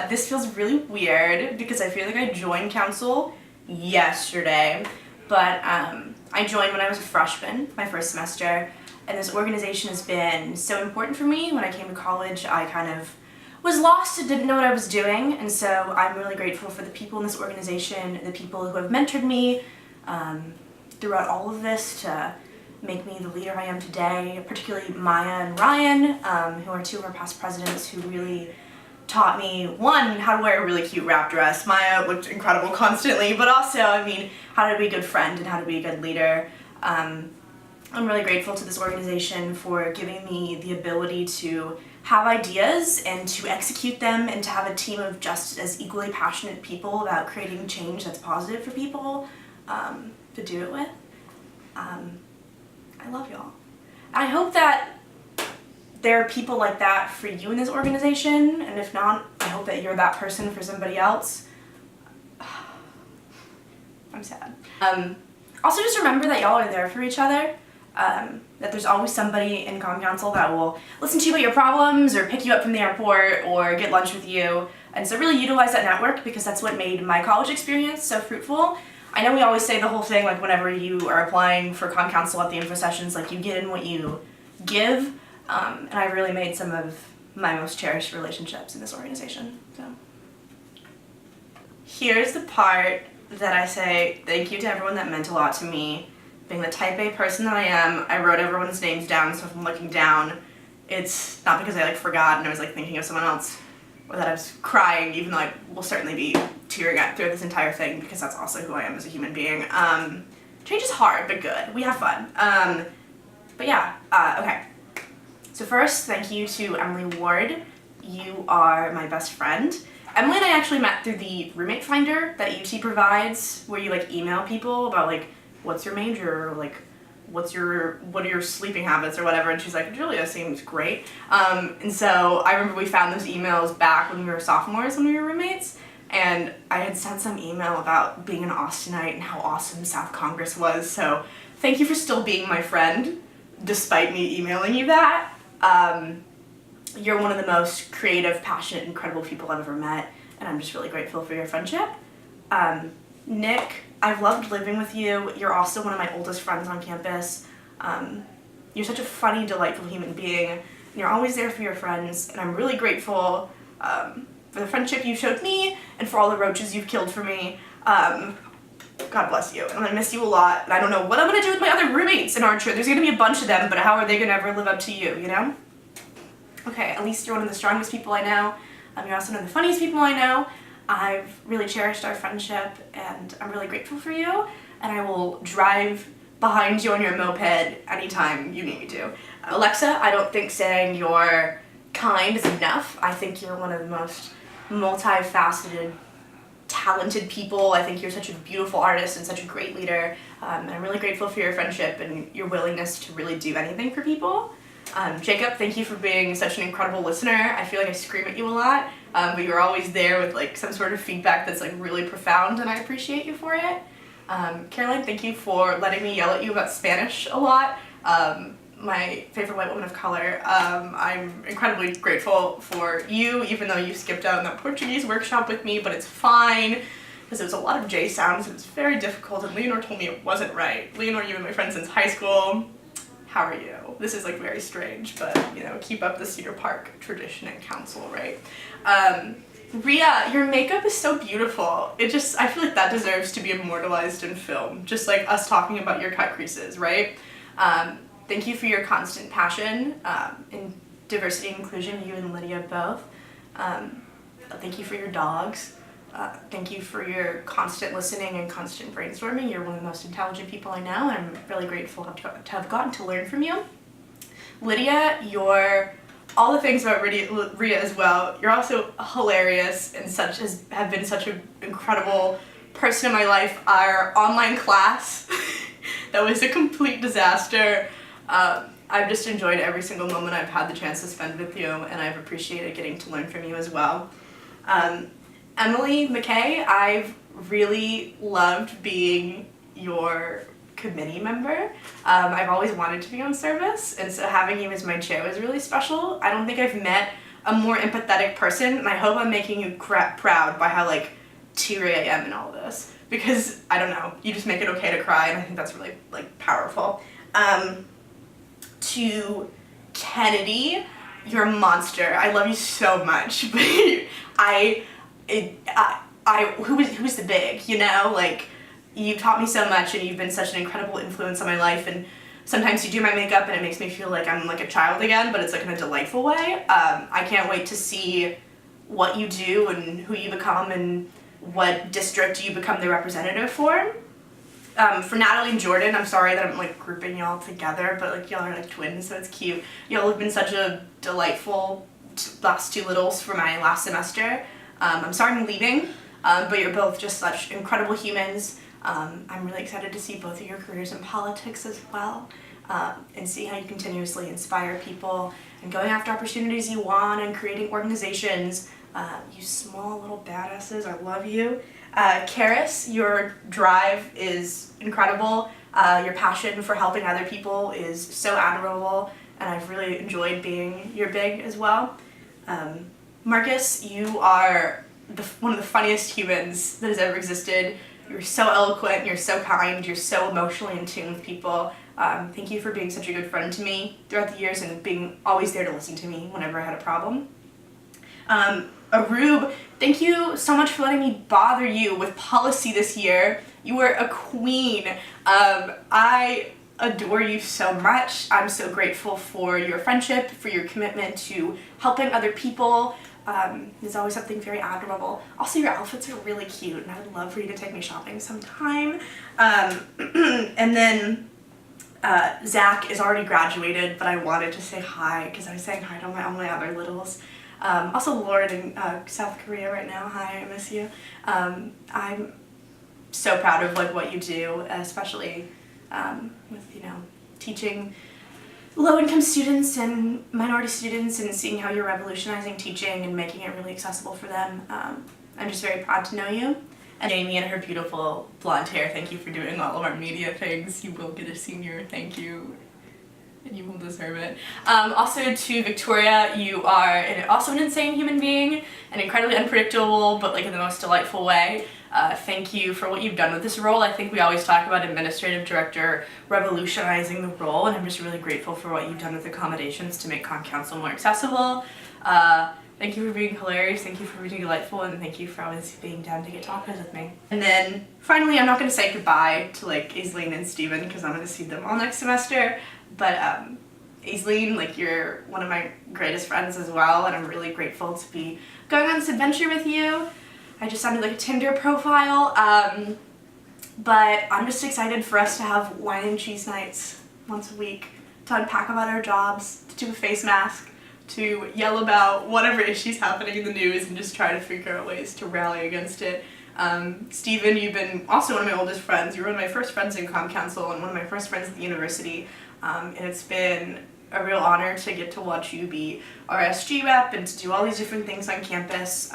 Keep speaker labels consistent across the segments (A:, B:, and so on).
A: This feels really weird because I feel like I joined council yesterday, but I joined when I was a freshman, my first semester, and this organization has been so important for me. When I came to college, I kind of was lost and didn't know what I was doing, and so I'm really grateful for the people in this organization, the people who have mentored me throughout all of this to make me the leader I am today, particularly Maya and Ryan, who are two of our past presidents who really taught me, one, how to wear a really cute wrap dress. Maya looked incredible constantly, but also, how to be a good friend and how to be a good leader. I'm really grateful to this organization for giving me the ability to have ideas and to execute them and to have a team of just as equally passionate people about creating change that's positive for people to do it with. I love y'all. I hope that there are people like that for you in this organization, and if not, I hope that you're that person for somebody else. I'm sad. Also just remember that y'all are there for each other, that there's always somebody in Comm Council that will listen to you about your problems or pick you up from the airport or get lunch with you, and so really utilize that network because that's what made my college experience so fruitful. I know we always say the whole thing, like whenever you are applying for Comm Council at the info sessions, like you get in what you give, and I really made some of my most cherished relationships in this organization. So here's the part that I say thank you to everyone that meant a lot to me. Being the type A person that I am, I wrote everyone's names down, so if I'm looking down, it's not because I forgot and I was thinking of someone else, or that I was crying, even though I will certainly be tearing up through this entire thing because that's also who I am as a human being. Change is hard, but good. We have fun. But yeah, okay. So first, thank you to Emily Ward. You are my best friend. Emily and I actually met through the roommate finder that UT provides, where you email people about what's your major, or what are your sleeping habits or whatever, and she's like, Julia seems great. And so I remember we found those emails back when we were sophomores when we were roommates, and I had sent some email about being an Austinite and how awesome South Congress was, so thank you for still being my friend, despite me emailing you that. You're one of the most creative, passionate, incredible people I've ever met, and I'm just really grateful for your friendship. Nick, I've loved living with you. You're also one of my oldest friends on campus. You're such a funny, delightful human being, and you're always there for your friends, and I'm really grateful for the friendship you showed me and for all the roaches you've killed for me. God bless you. I'm gonna miss you a lot, and I don't know what I'm gonna do with my other roommates in Archer. There's gonna be a bunch of them, but how are they gonna ever live up to you, you know? Okay, at least you're one of the strongest people I know. You're also one of the funniest people I know. I've really cherished our friendship, and I'm really grateful for you, and I will drive behind you on your moped anytime you need me to. Alexa, I don't think saying you're kind is enough. I think you're one of the most multifaceted, talented people. I think you're such a beautiful artist and such a great leader, and I'm really grateful for your friendship and your willingness to really do anything for people. Jacob, thank you for being such an incredible listener. I feel like I scream at you a lot, but you're always there with some sort of feedback that's really profound, and I appreciate you for it. Caroline, thank you for letting me yell at you about Spanish a lot. My favorite white woman of color. I'm incredibly grateful for you, even though you skipped out on that Portuguese workshop with me, but it's fine, because it was a lot of J sounds, and it's very difficult, and Leonor told me it wasn't right. Leonor, you've been my friend since high school. How are you? This is very strange, but keep up the Cedar Park tradition and council, right? Rhea, your makeup is so beautiful. I feel like that deserves to be immortalized in film, just us talking about your cut creases, right? Thank you for your constant passion in diversity and inclusion, you and Lydia both. Thank you for your dogs. Thank you for your constant listening and constant brainstorming. You're one of the most intelligent people I know, and I'm really grateful to have gotten to learn from you. Lydia, you're all the things about Rhea as well. You're also hilarious and have been such an incredible person in my life. Our online class, that was a complete disaster. I've just enjoyed every single moment I've had the chance to spend with you, and I've appreciated getting to learn from you as well. Emily McKay, I've really loved being your committee member. I've always wanted to be on service, and so having you as my chair was really special. I don't think I've met a more empathetic person, and I hope I'm making you proud by how like teary I am in all of this, because I don't know, you just make it okay to cry, and I think that's really like powerful. To Kennedy, you're a monster. I love you so much, but who's the big, you know? Like, you've taught me so much, and you've been such an incredible influence on my life, and sometimes you do my makeup and it makes me feel like I'm like a child again, but it's like in a delightful way. I can't wait to see what you do and who you become and what district you become the representative for. For Natalie and Jordan, I'm sorry that I'm like grouping y'all together, but like y'all are like twins, so it's cute. Y'all have been such a delightful last two littles for my last semester. I'm sorry I'm leaving, but you're both just such incredible humans. I'm really excited to see both of your careers in politics as well, and see how you continuously inspire people and going after opportunities you want and creating organizations. You small little badasses, I love you. Karis, your drive is incredible. Your passion for helping other people is so admirable, and I've really enjoyed being your big as well. Marcus, you are one of the funniest humans that has ever existed. You're so eloquent, you're so kind, you're so emotionally in tune with people. Thank you for being such a good friend to me throughout the years and being always there to listen to me whenever I had a problem. Arub, thank you so much for letting me bother you with policy this year. You were a queen. I adore you so much. I'm so grateful for your friendship, for your commitment to helping other people. There's always something very admirable. Also, your outfits are really cute, and I would love for you to take me shopping sometime. And then Zach is already graduated, but I wanted to say hi because I was saying hi to all my other littles. Also, Lauren in South Korea right now. Hi, I miss you. I'm so proud of like what you do, especially with teaching low-income students and minority students and seeing how you're revolutionizing teaching and making it really accessible for them. I'm just very proud to know you. And Amy and her beautiful blonde hair, thank you for doing all of our media things. You will get a senior, thank you. And you will deserve it. Also to Victoria, you are also an insane human being and incredibly unpredictable, but like in the most delightful way. Thank you for what you've done with this role. I think we always talk about administrative director revolutionizing the role, and I'm just really grateful for what you've done with accommodations to make Comm Council more accessible. Thank you for being hilarious, thank you for being delightful, and thank you for always being down to get tacos with me. And then finally, I'm not going to say goodbye to like Aisleen and Steven because I'm going to see them all next semester, but Aisleen, like you're one of my greatest friends as well, and I'm really grateful to be going on this adventure with you. I just sounded like a Tinder profile, but I'm just excited for us to have wine and cheese nights once a week, to unpack about our jobs, to do a face mask, to yell about whatever issues happening in the news and just try to figure out ways to rally against it. Steven, you've been also one of my oldest friends. You were one of my first friends in Comm Council and one of my first friends at the university, and it's been a real honor to get to watch you be our SG rep and to do all these different things on campus.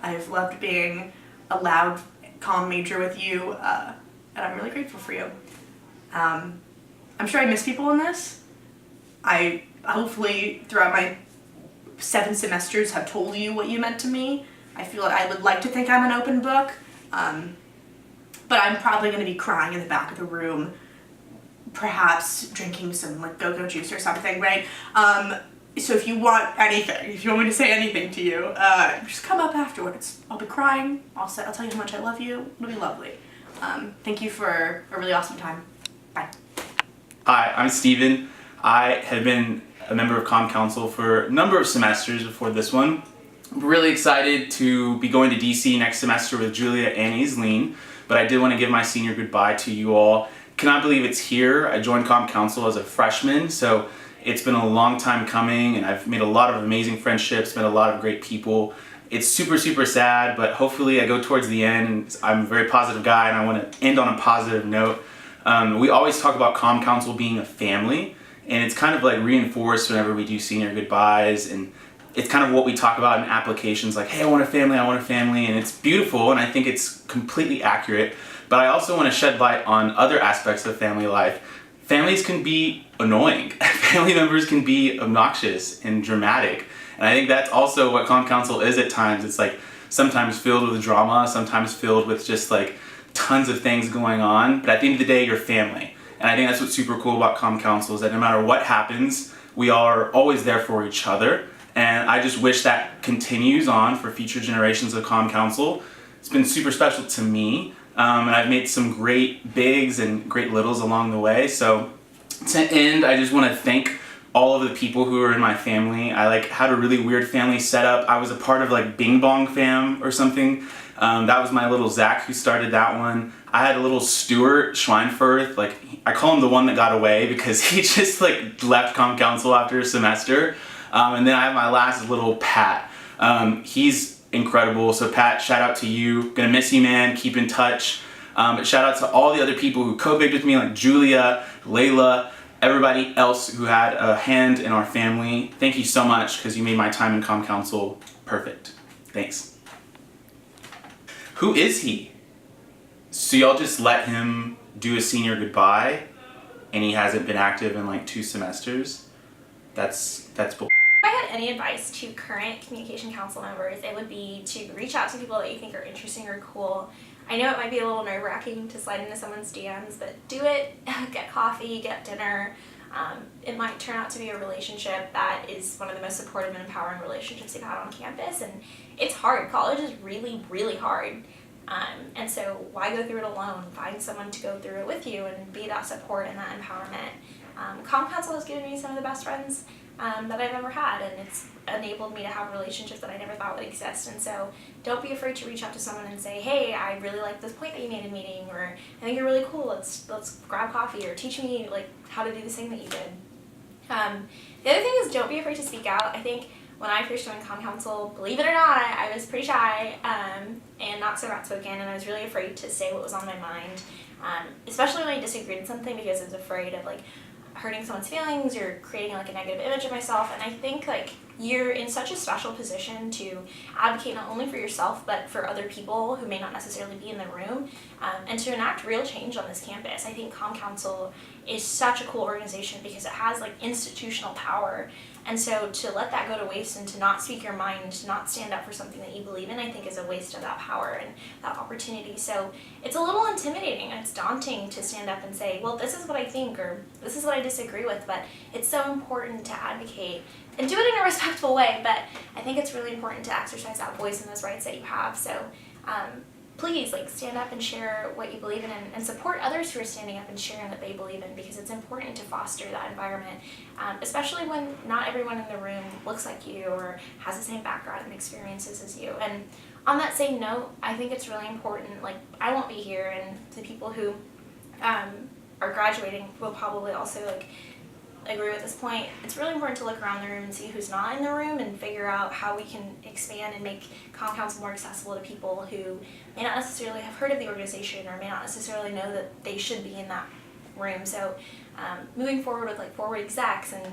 A: I've loved being a loud comm major with you, and I'm really grateful for you. I'm sure I miss people in this. I hopefully throughout my 7 semesters have told you what you meant to me. I feel like I would like to think I'm an open book, but I'm probably going to be crying in the back of the room, perhaps drinking some like go-go juice or something, right? So if you want anything, if you want me to say anything to you, just come up afterwards. I'll be crying, I'll tell you how much I love you, it'll be lovely. Thank you for a really awesome time. Bye.
B: Hi, I'm Steven. I have been a member of Comm Council for a number of semesters before this one. I'm really excited to be going to DC next semester with Julia and Aisleen, but I did want to give my senior goodbye to you all. Cannot believe it's here. I joined Comm Council as a freshman, so it's been a long time coming, and I've made a lot of amazing friendships, met a lot of great people. It's super, super sad, but hopefully I go towards the end. I'm a very positive guy, and I want to end on a positive note. We always talk about Comm Council being a family, and it's kind of like reinforced whenever we do senior goodbyes, and it's kind of what we talk about in applications like, hey, I want a family, and it's beautiful, and I think it's completely accurate, but I also want to shed light on other aspects of family life. Families can be annoying. Family members can be obnoxious and dramatic, And I think that's also what Comm Council is at times. It's like sometimes filled with drama, sometimes filled with just like tons of things going on. But at the end of the day, you're family. And I think that's what's super cool about Comm Council is that no matter what happens, we are always there for each other. And I just wish that continues on for future generations of Comm Council. It's been super special to me. And I've made some great bigs and great littles along the way. So to end, I just want to thank all of the people who are in my family. I like had a really weird family setup. I was a part of like Bing Bong Fam or something. That was my little Zach who started that one. I had a little Stuart Schweinfurth. Like I call him the one that got away because he just like left Comm Council after a semester. And then I have my last little Pat. He's incredible. So Pat, shout out to you. Gonna miss you, man. Keep in touch. But shout out to all the other people who co-baked with me, like Julia, Layla, everybody else who had a hand in our family. Thank you so much because you made my time in Comm Council perfect. Thanks. Who is he? So y'all just let him do a senior goodbye and he hasn't been active in like 2 semesters? That's bull.
C: If I had any advice to current communication council members, it would be to reach out to people that you think are interesting or cool. I know it might be a little nerve-wracking to slide into someone's DMs, but do it. Get coffee, get dinner. It might turn out to be a relationship that is one of the most supportive and empowering relationships you've had on campus. And it's hard. College is really, really hard. And so why go through it alone? Find someone to go through it with you and be that support and that empowerment. Comm Council has given me some of the best friends that I've ever had, and it's enabled me to have relationships that I never thought would exist. And so don't be afraid to reach out to someone and say, hey, I really like this point that you made in meeting, or I think you're really cool, let's grab coffee, or teach me like how to do this thing that you did. The other thing is don't be afraid to speak out. I think when I first joined Comm Council, believe it or not, I was pretty shy and not so outspoken, and I was really afraid to say what was on my mind, especially when I disagreed with something, because I was afraid of like hurting someone's feelings or creating like a negative image of myself. And I think like you're in such a special position to advocate not only for yourself but for other people who may not necessarily be in the room, and to enact real change on this campus. I think Comm Council is such a cool organization because it has like institutional power, and so to let that go to waste and to not speak your mind, to not stand up for something that you believe in, I think is a waste of that power and that opportunity. So it's a little intimidating and it's daunting to stand up and say, well, this is what I think, or this is what I disagree with, but it's so important to advocate and do it in a respectful way. But I think it's really important to exercise that voice and those rights that you have. So please like stand up and share what you believe in, and support others who are standing up and sharing what they believe in, because it's important to foster that environment, especially when not everyone in the room looks like you or has the same background and experiences as you. And on that same note, I think it's really important, like I won't be here, and the people who are graduating will probably also like agree with this point. It's really important to look around the room and see who's not in the room and figure out how we can expand and make Comm Council more accessible to people who may not necessarily have heard of the organization or may not necessarily know that they should be in that room. So moving forward with like forward execs and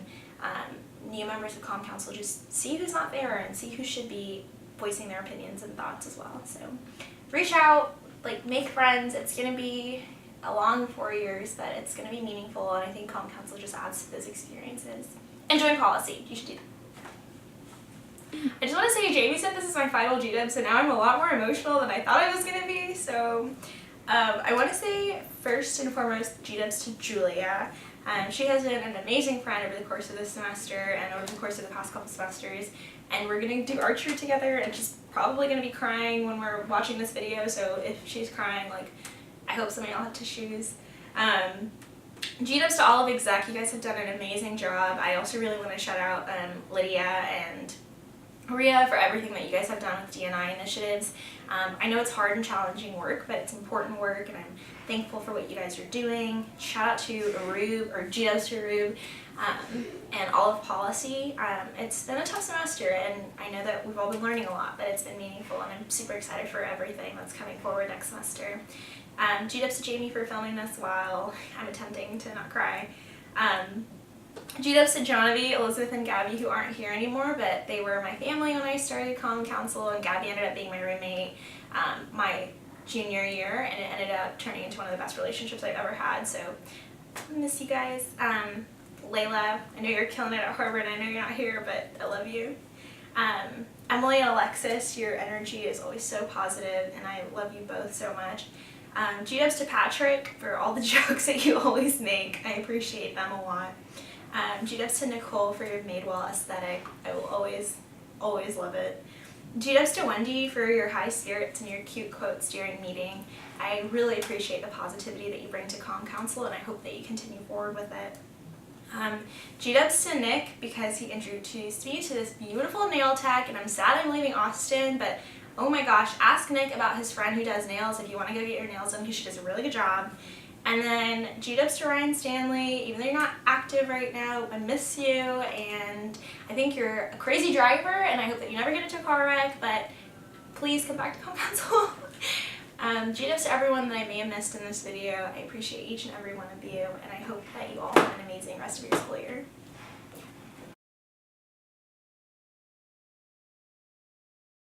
C: new members of Comm Council, just see who's not there and see who should be voicing their opinions and thoughts as well. So reach out, like make friends. It's going to be a long 4 years, but it's going to be meaningful, and I think Comm Council just adds to those experiences. And join policy. You should do that. I just want to say, Jamie said this is my final GDub, so now I'm a lot more emotional than I thought I was going to be. So I want to say first and foremost GDubs to Julia. She has been an amazing friend over the course of this semester and over the course of the past couple semesters, and we're going to do archery together, and she's probably going to be crying when we're watching this video, so if she's crying, like, I hope some of y'all have tissues. GDubs to all of exec, you guys have done an amazing job. I also really want to shout out Lydia and Maria for everything that you guys have done with D&I initiatives. I know it's hard and challenging work, but it's important work, and I'm thankful for what you guys are doing. Shout out to Arub, or GDubs to Arub, and all of policy. It's been a tough semester, and I know that we've all been learning a lot, but it's been meaningful, and I'm super excited for everything that's coming forward next semester. GDubs to Jamie for filming this while I'm attempting to not cry. GDubs to Jonavi, Elizabeth, and Gabby, who aren't here anymore, but they were my family when I started Comm Council, and Gabby ended up being my roommate my junior year, and it ended up turning into one of the best relationships I've ever had, so I miss you guys. Layla, I know you're killing it at Harvard, I know you're not here, but I love you. Emily and Alexis, your energy is always so positive, and I love you both so much. G-dubs to Patrick for all the jokes that you always make. I appreciate them a lot. G-dubs to Nicole for your Madewell aesthetic. I will always love it. G-dubs to Wendy for your high spirits and your cute quotes during meeting. I really appreciate the positivity that you bring to Comm Council, and I hope that you continue forward with it. G-dubs to Nick because he introduced me to this beautiful nail tech, and I'm sad I'm leaving Austin, but oh my gosh, ask Nick about his friend who does nails if you want to go get your nails done, because she does a really good job. And then G-dubs to Ryan Stanley, even though you're not active right now, I miss you, and I think you're a crazy driver, and I hope that you never get into a car wreck, but please come back to Comm Council. G-dubs to everyone that I may have missed in this video. I appreciate each and every one of you, and I hope that you all have an amazing rest of your school year.